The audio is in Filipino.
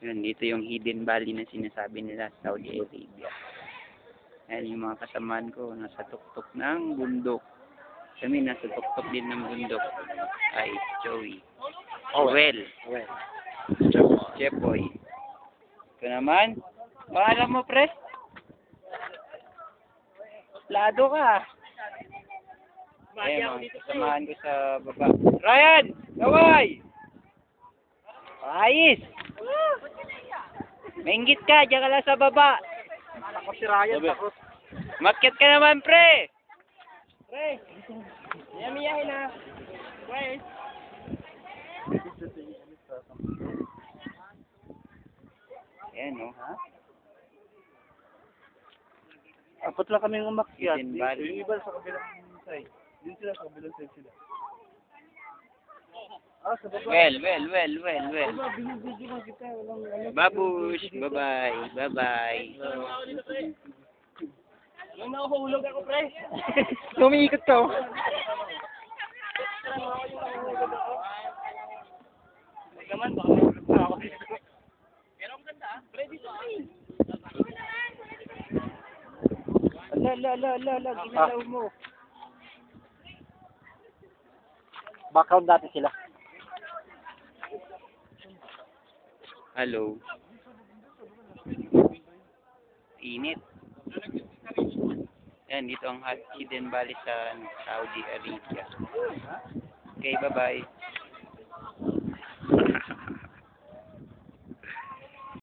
Yun, dito yung Hidden Valley na sinasabi nila sa Saudi Arabia. Ayan yung mga kasamaan ko, nasa tuktok ng bundok. Kami nasa tuktok din ng bundok. Ay, Joey. Well. Chepoy. Ito naman. Pangalan mo, pre? Lado ka. Ayan, mga kasamaan ko sa baba. Ryan! Gaway! Ayos! Maingit ka, diyan ka lang sa baba. Ako si Ryan, takot. Makyat ka naman, pre! Pre, yamiyahin na. Pre. Ayan, no? Apat lang kami umakyat. Hidden Valley. Yung iba sa kabilang side. Yun sila sa kabilang side sila. Sa baba. Well. Binibigyan lang kita. Walang ano. Babush, bye-bye, bye-bye. Nung nahuhulog ako, pre. Lumiikot ka, oh. Naman, baka mahulog na ako dito. Pero ang ganda, pre, dito ay. Ala, ginalaw mo. Background natin sila. Hello. Init. Yan, dito ang Hidden Valley sa Saudi Arabia. Okay, bye-bye.